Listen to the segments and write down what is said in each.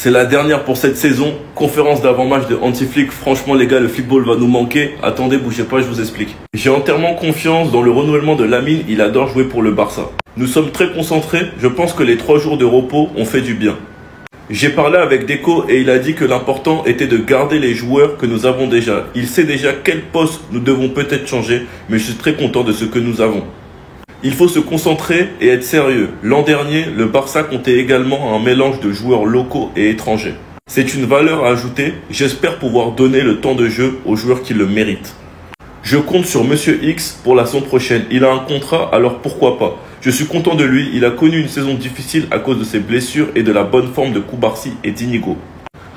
C'est la dernière pour cette saison. Conférence d'avant-match de Hansi Flick. Franchement les gars, le football va nous manquer. Attendez, bougez pas, je vous explique. J'ai entièrement confiance dans le renouvellement de Lamine. Il adore jouer pour le Barça. Nous sommes très concentrés. Je pense que les 3 jours de repos ont fait du bien. J'ai parlé avec Deco et il a dit que l'important était de garder les joueurs que nous avons déjà. Il sait déjà quel poste nous devons peut-être changer, mais je suis très content de ce que nous avons. Il faut se concentrer et être sérieux. L'an dernier, le Barça comptait également un mélange de joueurs locaux et étrangers. C'est une valeur à ajouter. J'espère pouvoir donner le temps de jeu aux joueurs qui le méritent. Je compte sur Monsieur X pour la saison prochaine. Il a un contrat, alors pourquoi pas. Je suis content de lui. Il a connu une saison difficile à cause de ses blessures et de la bonne forme de Koubarsi et d'Inigo.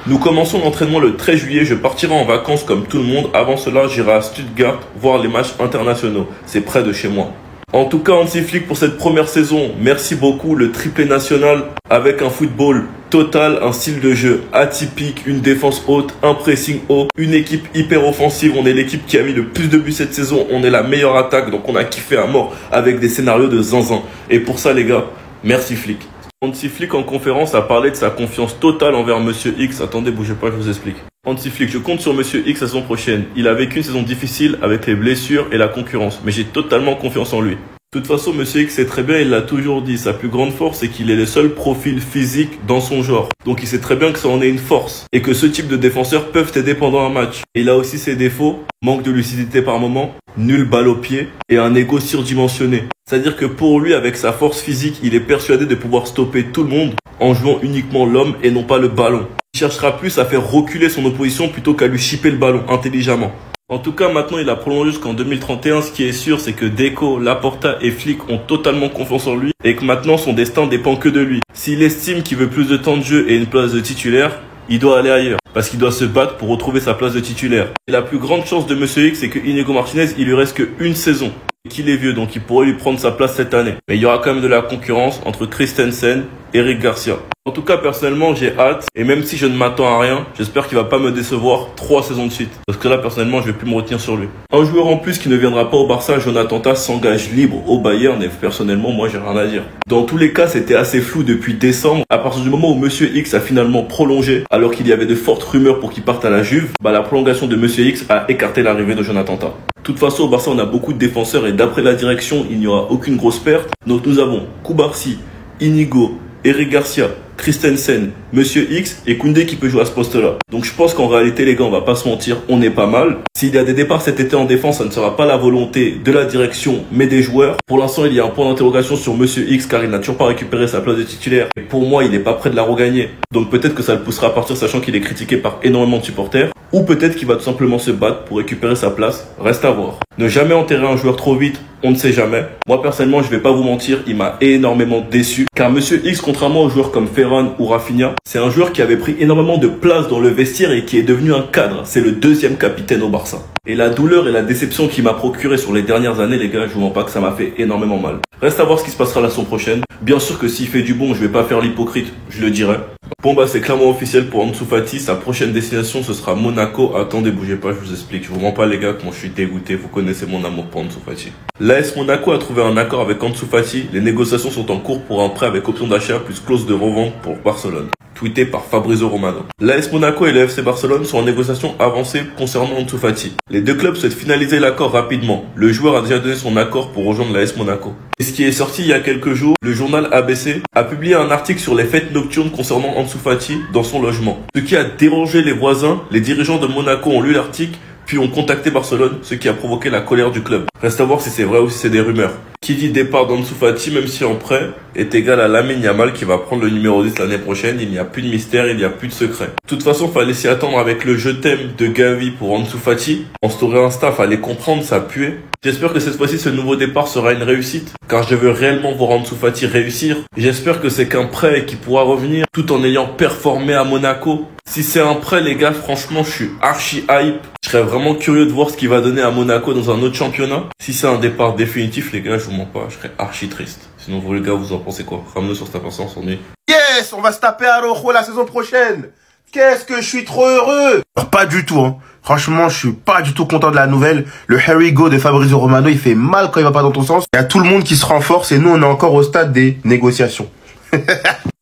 Nous commençons l'entraînement le 13 juillet. Je partirai en vacances comme tout le monde. Avant cela, j'irai à Stuttgart voir les matchs internationaux. C'est près de chez moi. En tout cas, Hansi Flick pour cette première saison, merci beaucoup. Le triplé national avec un football total, un style de jeu atypique, une défense haute, un pressing haut, une équipe hyper offensive. On est l'équipe qui a mis le plus de buts cette saison. On est la meilleure attaque, donc on a kiffé à mort avec des scénarios de zinzin. Et pour ça les gars, merci Flick. Hansi Flick en conférence a parlé de sa confiance totale envers Monsieur X. Attendez, bougez pas, je vous explique. Hansi Flick, je compte sur Monsieur X la saison prochaine. Il a vécu une saison difficile avec les blessures et la concurrence, mais j'ai totalement confiance en lui. De toute façon, Monsieur X sait très bien, il l'a toujours dit, sa plus grande force c'est qu'il est le seul profil physique dans son genre. Donc il sait très bien que ça en est une force et que ce type de défenseurs peuvent t'aider pendant un match. Et il a aussi ses défauts, manque de lucidité par moment, nulle balle au pied et un ego surdimensionné. C'est-à-dire que pour lui, avec sa force physique, il est persuadé de pouvoir stopper tout le monde en jouant uniquement l'homme et non pas le ballon. Il cherchera plus à faire reculer son opposition plutôt qu'à lui chipper le ballon intelligemment. En tout cas, maintenant, il a prolongé jusqu'en 2031. Ce qui est sûr, c'est que Deco, Laporta et Flick ont totalement confiance en lui et que maintenant, son destin dépend que de lui. S'il estime qu'il veut plus de temps de jeu et une place de titulaire, il doit aller ailleurs parce qu'il doit se battre pour retrouver sa place de titulaire. Et la plus grande chance de Monsieur X, c'est que Inigo Martinez, il lui reste qu'une saison. Qu'il est vieux, donc il pourrait lui prendre sa place cette année. Mais il y aura quand même de la concurrence entre Christensen et Eric Garcia. En tout cas, personnellement, j'ai hâte. Et même si je ne m'attends à rien, j'espère qu'il va pas me décevoir 3 saisons de suite. Parce que là, personnellement, je vais plus me retenir sur lui. Un joueur en plus qui ne viendra pas au Barça, Jonathan Tah, s'engage libre au Bayern. Et personnellement, moi, j'ai rien à dire. Dans tous les cas, c'était assez flou depuis décembre. À partir du moment où Monsieur X a finalement prolongé, alors qu'il y avait de fortes rumeurs pour qu'il parte à la Juve, la prolongation de Monsieur X a écarté l'arrivée de Jonathan Tah. De toute façon, au Barça, on a beaucoup de défenseurs et d'après la direction, il n'y aura aucune grosse perte. Donc nous avons Koubarsi, Inigo, Eric Garcia, Christensen, Monsieur X et Koundé qui peut jouer à ce poste-là. Donc je pense qu'en réalité, les gars, on va pas se mentir, on est pas mal. S'il y a des départs cet été en défense, ça ne sera pas la volonté de la direction, mais des joueurs. Pour l'instant, il y a un point d'interrogation sur Monsieur X car il n'a toujours pas récupéré sa place de titulaire. Et pour moi, il n'est pas prêt de la regagner. Donc peut-être que ça le poussera à partir, sachant qu'il est critiqué par énormément de supporters. Ou peut-être qu'il va tout simplement se battre pour récupérer sa place. Reste à voir. Ne jamais enterrer un joueur trop vite, on ne sait jamais. Moi personnellement, je vais pas vous mentir, il m'a énormément déçu. Car Monsieur X, contrairement aux joueurs comme Ferran ou Rafinha, c'est un joueur qui avait pris énormément de place dans le vestiaire et qui est devenu un cadre. C'est le 2e capitaine au Barça. Et la douleur et la déception qu'il m'a procuré sur les dernières années, les gars, je vous mens pas que ça m'a fait énormément mal. Reste à voir ce qui se passera la saison prochaine. Bien sûr que s'il fait du bon, je vais pas faire l'hypocrite, je le dirai. Bon c'est clairement officiel pour Ansu Fati, sa prochaine destination ce sera Monaco. Attendez, bougez pas, je vous explique. Je vous mens pas les gars, moi je suis dégoûté, vous connaissez mon amour pour Ansu Fati. L'AS Monaco a trouvé un accord avec Ansu Fati. Les négociations sont en cours pour un prêt avec option d'achat plus clause de revente pour Barcelone. Tweeté par Fabrizio Romano. L'AS Monaco et le FC Barcelone sont en négociation avancée concernant Ansu Fati. Les deux clubs souhaitent finaliser l'accord rapidement. Le joueur a déjà donné son accord pour rejoindre l'AS Monaco. Et ce qui est sorti il y a quelques jours, le journal ABC a publié un article sur les fêtes nocturnes concernant Ansu Fati dans son logement. Ce qui a dérangé les voisins, les dirigeants de Monaco ont lu l'article puis ont contacté Barcelone, ce qui a provoqué la colère du club. Reste à voir si c'est vrai ou si c'est des rumeurs. Qui dit départ d'Ansu Fati, même si en prêt, est égal à Lamine Yamal qui va prendre le numéro 10 l'année prochaine. Il n'y a plus de mystère, il n'y a plus de secret. De toute façon, fallait s'y attendre avec le je t'aime de Gavi pour Ansu Fati. En story Insta, fallait comprendre, ça puait. J'espère que cette fois-ci, ce nouveau départ sera une réussite, car je veux réellement voir Ansu Fati réussir. J'espère que c'est qu'un prêt qui pourra revenir tout en ayant performé à Monaco. Si c'est un prêt, les gars, franchement, je suis archi hype. Je serais vraiment curieux de voir ce qu'il va donner à Monaco dans un autre championnat. Si c'est un départ définitif, les gars, je vous mens pas, je serais archi triste. Sinon, vous les gars, vous en pensez quoi? Ramenez sur cette patience, on dit. Yes, on va se taper à Rojo la saison prochaine. Qu'est-ce que je suis trop heureux. Alors, pas du tout, hein. Franchement, je suis pas du tout content de la nouvelle. Le Harry Go de Fabrizio Romano, il fait mal quand il va pas dans ton sens. Il y a tout le monde qui se renforce et nous, on est encore au stade des négociations.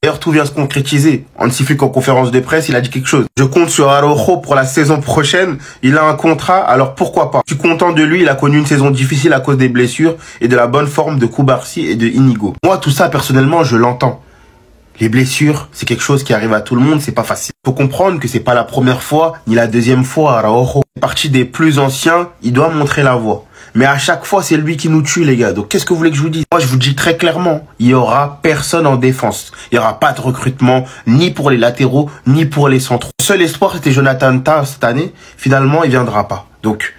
D'ailleurs, tout vient se concrétiser. Hansi Flick en conférence de presse, il a dit quelque chose. Je compte sur Araujo pour la saison prochaine. Il a un contrat, alors pourquoi pas? Je suis content de lui, il a connu une saison difficile à cause des blessures et de la bonne forme de Koubarsi et de Inigo. Moi, tout ça, personnellement, je l'entends. Les blessures, c'est quelque chose qui arrive à tout le monde, c'est pas facile. Faut comprendre que c'est pas la première fois, ni la deuxième fois, Araujo. C'est parti des plus anciens, il doit montrer la voie. Mais à chaque fois, c'est lui qui nous tue, les gars. Donc, qu'est-ce que vous voulez que je vous dise? Moi, je vous dis très clairement, il y aura personne en défense. Il y aura pas de recrutement, ni pour les latéraux, ni pour les centraux. Le seul espoir, c'était Jonathan Tah cette année. Finalement, il viendra pas. Donc,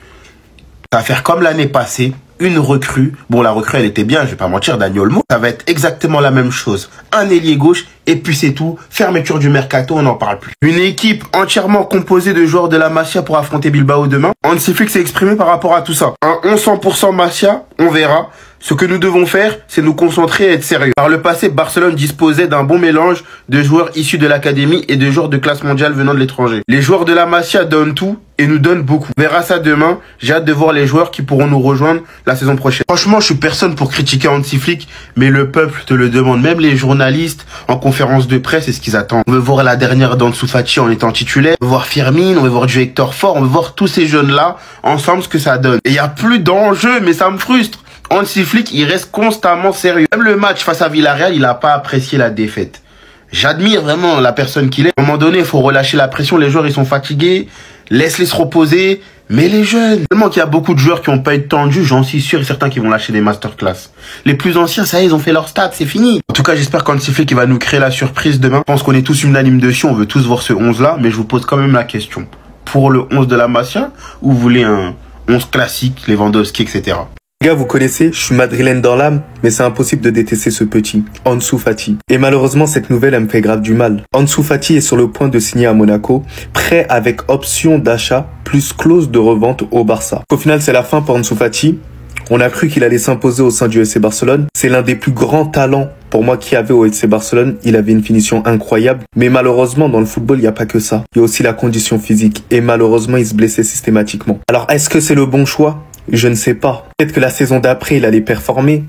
ça va faire comme l'année passée. Une recrue. Bon, la recrue, elle était bien, je vais pas mentir, Dani Olmo. Ça va être exactement la même chose. Un ailier gauche, et puis c'est tout. Fermeture du mercato, on n'en parle plus. Une équipe entièrement composée de joueurs de la Masia pour affronter Bilbao demain. Hansi Flick s'est exprimé par rapport à tout ça. Un 1100% Masia, on verra. Ce que nous devons faire, c'est nous concentrer et être sérieux. Par le passé, Barcelone disposait d'un bon mélange de joueurs issus de l'académie et de joueurs de classe mondiale venant de l'étranger. Les joueurs de la Masia donnent tout et nous donnent beaucoup. On verra ça demain. J'ai hâte de voir les joueurs qui pourront nous rejoindre la saison prochaine. Franchement, je suis personne pour critiquer Hansi Flick, mais le peuple te le demande. Même les journalistes en conférence de presse, c'est ce qu'ils attendent. On veut voir la dernière d'Ansu Fati en étant titulaire. On veut voir Firmine, on veut voir du Hector Fort, on veut voir tous ces jeunes-là ensemble ce que ça donne. Et il n'y a plus d'enjeu, mais ça me frustre. Hansi Flick, il reste constamment sérieux. Même le match face à Villarreal, il n'a pas apprécié la défaite. J'admire vraiment la personne qu'il est. À un moment donné, il faut relâcher la pression. Les joueurs, ils sont fatigués. Laisse-les se reposer. Mais les jeunes, tellement qu'il y a beaucoup de joueurs qui n'ont pas été tendus, j'en suis sûr et certains qui vont lâcher des masterclass. Les plus anciens, ça y est, ils ont fait leur stade, c'est fini. En tout cas, j'espère qu'Hansi Flick va nous créer la surprise demain. Je pense qu'on est tous unanimes dessus, on veut tous voir ce 11-là, mais je vous pose quand même la question. Pour le 11 de la Masia, ou vous voulez un 11 classique, Lewandowski, etc. Les gars, vous connaissez, je suis madrilène dans l'âme, mais c'est impossible de détester ce petit, Ansu Fati. Et malheureusement, cette nouvelle, elle me fait grave du mal. Ansu Fati est sur le point de signer à Monaco, prêt avec option d'achat plus clause de revente au Barça. Au final, c'est la fin pour Ansu Fati. On a cru qu'il allait s'imposer au sein du FC Barcelone. C'est l'un des plus grands talents pour moi qu'il y avait au FC Barcelone. Il avait une finition incroyable. Mais malheureusement, dans le football, il n'y a pas que ça. Il y a aussi la condition physique. Et malheureusement, il se blessait systématiquement. Alors, est-ce que c'est le bon choix ? Je ne sais pas. Peut-être que la saison d'après, il allait performer.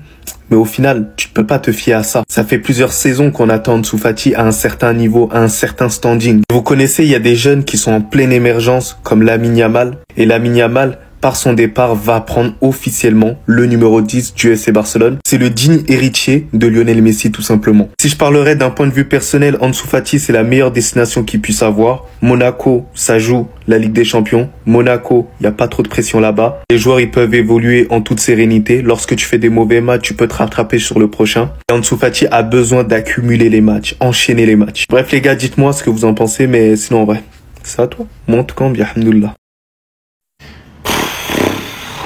Mais au final, tu peux pas te fier à ça. Ça fait plusieurs saisons qu'on attend Ansu Fati à un certain niveau, à un certain standing. Vous connaissez, il y a des jeunes qui sont en pleine émergence, comme Lamine Yamal. Et Lamine Yamal, par son départ, va prendre officiellement le numéro 10 du FC Barcelone. C'est le digne héritier de Lionel Messi, tout simplement. Si je parlerais d'un point de vue personnel, Ansu Fati, c'est la meilleure destination qu'il puisse avoir. Monaco, ça joue la Ligue des Champions. Monaco, il n'y a pas trop de pression là-bas. Les joueurs, ils peuvent évoluer en toute sérénité. Lorsque tu fais des mauvais matchs, tu peux te rattraper sur le prochain. Et Ansu Fati a besoin d'accumuler les matchs, enchaîner les matchs. Bref, les gars, dites-moi ce que vous en pensez, mais sinon, en vrai, c'est à toi. Monte quand, bien, alhamdoulilah.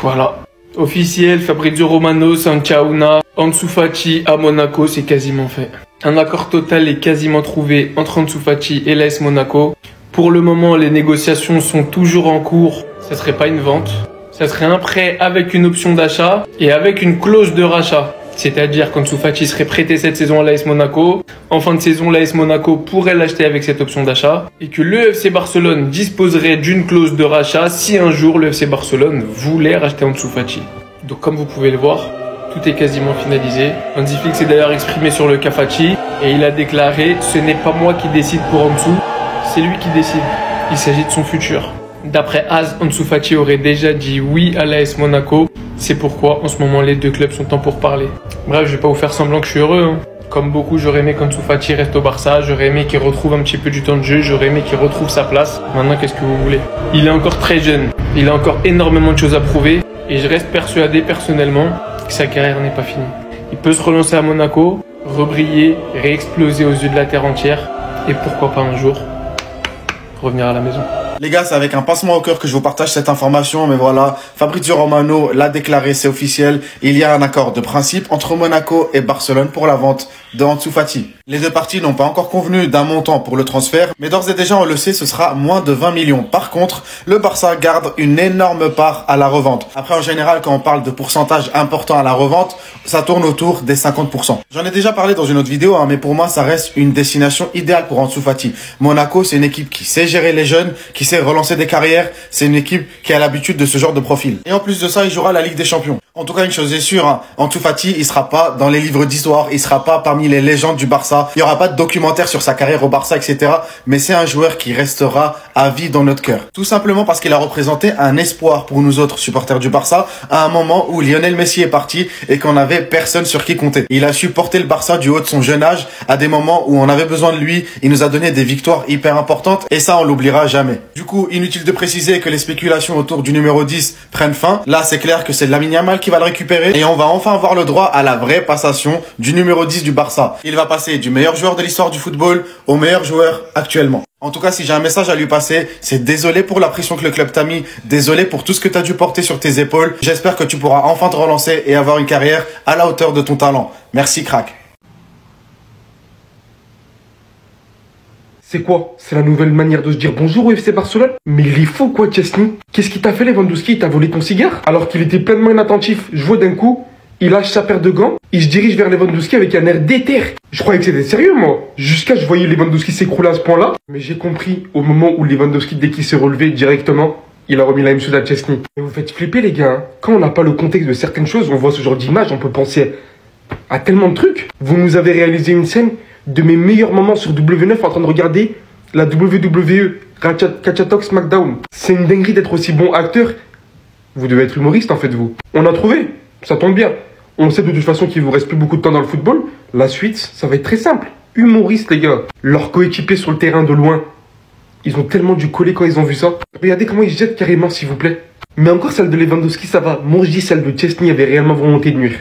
Voilà. Officiel, Fabrizio Romano, Sancauna, Ansu Fati à Monaco, c'est quasiment fait. Un accord total est quasiment trouvé entre Ansu Fati et l'AS Monaco. Pour le moment, les négociations sont toujours en cours. Ça serait pas une vente. Ça serait un prêt avec une option d'achat et avec une clause de rachat. C'est-à-dire qu'Ansu Fati serait prêté cette saison à l'AS Monaco. En fin de saison, l'AS Monaco pourrait l'acheter avec cette option d'achat. Et que le FC Barcelone disposerait d'une clause de rachat si un jour le FC Barcelone voulait racheter Ansu Fati. Donc comme vous pouvez le voir, tout est quasiment finalisé. Hansi Flick s'est d'ailleurs exprimé sur le cas Fati. Et il a déclaré « Ce n'est pas moi qui décide pour Ansu, c'est lui qui décide. Il s'agit de son futur ». D'après AS, Ansu Fati aurait déjà dit oui à l'AS Monaco. C'est pourquoi en ce moment les deux clubs sont en pourparlers. Bref, je vais pas vous faire semblant que je suis heureux. Comme beaucoup, j'aurais aimé qu'Ansu Fati reste au Barça. J'aurais aimé qu'il retrouve un petit peu du temps de jeu. J'aurais aimé qu'il retrouve sa place. Maintenant, qu'est-ce que vous voulez? Il est encore très jeune. Il a encore énormément de choses à prouver. Et je reste persuadé personnellement que sa carrière n'est pas finie. Il peut se relancer à Monaco, rebriller, réexploser aux yeux de la terre entière. Et pourquoi pas un jour revenir à la maison. Les gars, c'est avec un pincement au cœur que je vous partage cette information, mais voilà, Fabrizio Romano l'a déclaré, c'est officiel. Il y a un accord de principe entre Monaco et Barcelone pour la vente de Ansu Fati. Les deux parties n'ont pas encore convenu d'un montant pour le transfert, mais d'ores et déjà, on le sait, ce sera moins de 20 millions. Par contre, le Barça garde une énorme part à la revente. Après, en général, quand on parle de pourcentage important à la revente, ça tourne autour des 50%. J'en ai déjà parlé dans une autre vidéo, mais pour moi, ça reste une destination idéale pour Ansu Fati. Monaco, c'est une équipe qui sait gérer les jeunes, qui sait relancer des carrières. C'est une équipe qui a l'habitude de ce genre de profil. Et en plus de ça, il jouera la Ligue des Champions. En tout cas, une chose est sûre, hein, Ansu Fati, il sera pas dans les livres d'histoire, il sera pas parmi les légendes du Barça. Il y aura pas de documentaire sur sa carrière au Barça, etc. Mais c'est un joueur qui restera à vie dans notre cœur. Tout simplement parce qu'il a représenté un espoir pour nous autres supporters du Barça à un moment où Lionel Messi est parti et qu'on avait personne sur qui compter. Il a su porter le Barça du haut de son jeune âge à des moments où on avait besoin de lui. Il nous a donné des victoires hyper importantes et ça, on l'oubliera jamais. Du coup, inutile de préciser que les spéculations autour du numéro 10 prennent fin. Là, c'est clair que c'est Lamine Yamal qui va le récupérer et on va enfin avoir le droit à la vraie passation du numéro 10 du Barça. Il va passer du meilleur joueur de l'histoire du football au meilleur joueur actuellement. En tout cas, si j'ai un message à lui passer, c'est désolé pour la pression que le club t'a mis, désolé pour tout ce que tu as dû porter sur tes épaules. J'espère que tu pourras enfin te relancer et avoir une carrière à la hauteur de ton talent. Merci, crack. C'est quoi? C'est la nouvelle manière de se dire bonjour au FC Barcelone? Mais il est fou quoi, Chesney? Qu'est-ce qu'il t'a fait, Lewandowski? Il t'a volé ton cigare? Alors qu'il était pleinement inattentif, je vois d'un coup, il lâche sa paire de gants, il se dirige vers Lewandowski avec un air déter. Je croyais que c'était sérieux, moi. Jusqu'à je voyais Lewandowski s'écrouler à ce point-là. Mais j'ai compris au moment où Lewandowski, dès qu'il s'est relevé directement, il a remis la même chose à Chesney. Mais vous faites flipper, les gars. Hein. Quand on n'a pas le contexte de certaines choses, on voit ce genre d'image, on peut penser à tellement de trucs. Vous nous avez réalisé une scène de mes meilleurs moments sur W9 en train de regarder la WWE, Catch Talk SmackDown. C'est une dinguerie d'être aussi bon acteur. Vous devez être humoriste en fait, vous. On a trouvé, ça tombe bien. On sait de toute façon qu'il vous reste plus beaucoup de temps dans le football. La suite, ça va être très simple. Humoriste, les gars. Leurs coéquipiers sur le terrain de loin, ils ont tellement dû coller quand ils ont vu ça. Regardez comment ils se jettent carrément, s'il vous plaît. Mais encore celle de Lewandowski, ça va. Moi, je dis celle de Chesney avait réellement volonté de nuire.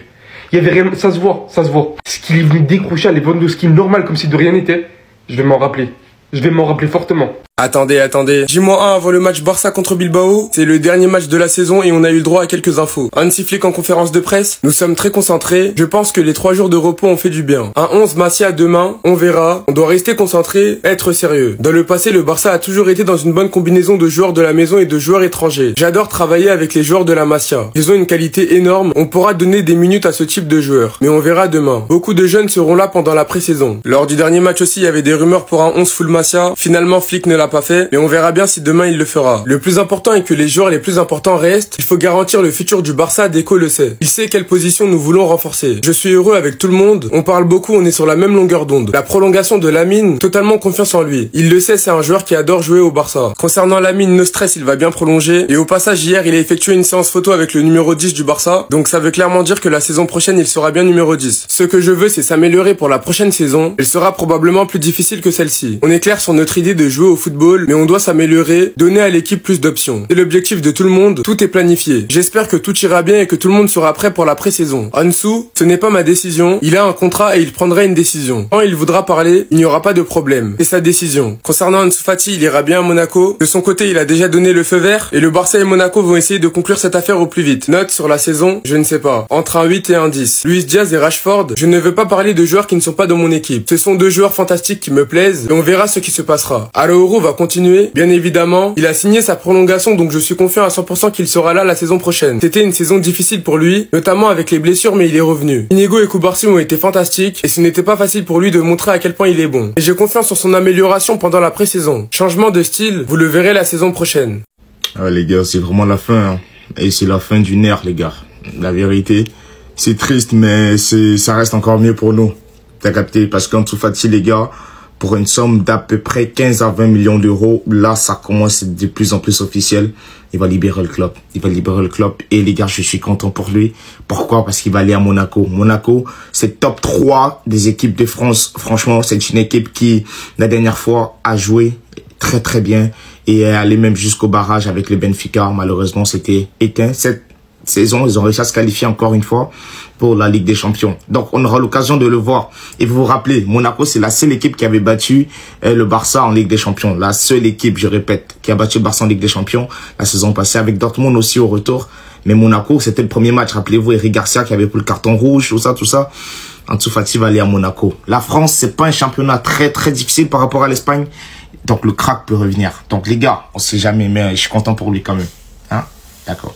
Il y avait rien, ça se voit, ça se voit. Ce qu'il est venu décrocher à Lewandowski normal comme si de rien n'était, je vais m'en rappeler. Je vais m'en rappeler fortement. Attendez. J-1 avant le match Barça contre Bilbao, c'est le dernier match de la saison et on a eu le droit à quelques infos. Hansi Flick en conférence de presse, nous sommes très concentrés, je pense que les 3 jours de repos ont fait du bien. Un 11 Masia demain, on verra, on doit rester concentré, être sérieux. Dans le passé, le Barça a toujours été dans une bonne combinaison de joueurs de la maison et de joueurs étrangers. J'adore travailler avec les joueurs de la Masia. Ils ont une qualité énorme, on pourra donner des minutes à ce type de joueurs. Mais on verra demain. Beaucoup de jeunes seront là pendant la pré-saison. Lors du dernier match aussi, il y avait des rumeurs pour un 11 full Masia. Finalement, Flick ne l'a pas fait, mais on verra bien si demain il le fera. Le plus important est que les joueurs les plus importants restent. Il faut garantir le futur du Barça, Deco le sait. Il sait quelle position nous voulons renforcer. Je suis heureux avec tout le monde, on parle beaucoup, on est sur la même longueur d'onde. La prolongation de Lamine, totalement confiance en lui. Il le sait, c'est un joueur qui adore jouer au Barça. Concernant Lamine, no stress, il va bien prolonger. Et au passage, hier, il a effectué une séance photo avec le numéro 10 du Barça. Donc ça veut clairement dire que la saison prochaine, il sera bien numéro 10. Ce que je veux, c'est s'améliorer pour la prochaine saison. Elle sera probablement plus difficile que celle-ci. On est clair sur notre idée de jouer au football, mais on doit s'améliorer, donner à l'équipe plus d'options. C'est l'objectif de tout le monde, tout est planifié. J'espère que tout ira bien et que tout le monde sera prêt pour la pré-saison. Ansu, ce n'est pas ma décision, il a un contrat et il prendra une décision. Quand il voudra parler, il n'y aura pas de problème. C'est sa décision. Concernant Ansu Fati, il ira bien à Monaco. De son côté, il a déjà donné le feu vert et le Barça et Monaco vont essayer de conclure cette affaire au plus vite. Note sur la saison, je ne sais pas. Entre un 8 et un 10. Luis Diaz et Rashford, je ne veux pas parler de joueurs qui ne sont pas dans mon équipe. Ce sont 2 joueurs fantastiques qui me plaisent et on verra ce qui se passera. Araújo va continuer, bien évidemment. Il a signé sa prolongation, donc je suis confiant à 100% qu'il sera là la saison prochaine. C'était une saison difficile pour lui, notamment avec les blessures, mais il est revenu. Inigo et Cubarsí ont été fantastiques, et ce n'était pas facile pour lui de montrer à quel point il est bon. Et j'ai confiance en son amélioration pendant la pré-saison. Changement de style, vous le verrez la saison prochaine. Ah les gars, c'est vraiment la fin, hein. Et c'est la fin d'une ère, les gars. La vérité, c'est triste, mais ça reste encore mieux pour nous. T'as capté? Parce qu'Ansu Fati, les gars, pour une somme d'à peu près 15 à 20 millions d'euros, là, ça commence à être de plus en plus officiel. Il va libérer le club. Il va libérer le club. Et les gars, je suis content pour lui. Pourquoi? Parce qu'il va aller à Monaco. Monaco, c'est top 3 des équipes de France. Franchement, c'est une équipe qui, la dernière fois, a joué très très bien. Et est allé même jusqu'au barrage avec le Benfica. Malheureusement, c'était éteint. Cette saison, ils ont réussi à se qualifier encore une fois pour la Ligue des Champions. Donc, on aura l'occasion de le voir. Et vous vous rappelez, Monaco, c'est la seule équipe qui avait battu le Barça en Ligue des Champions. La seule équipe, je répète, qui a battu le Barça en Ligue des Champions la saison passée, avec Dortmund aussi au retour. Mais Monaco, c'était le premier match. Rappelez-vous, Eric Garcia qui avait pris le carton rouge, tout ça. Ansu Fati va aller à Monaco. La France, c'est pas un championnat très très difficile par rapport à l'Espagne. Donc, le crack peut revenir. Donc, les gars, on sait jamais, mais je suis content pour lui quand même. Hein? D'accord.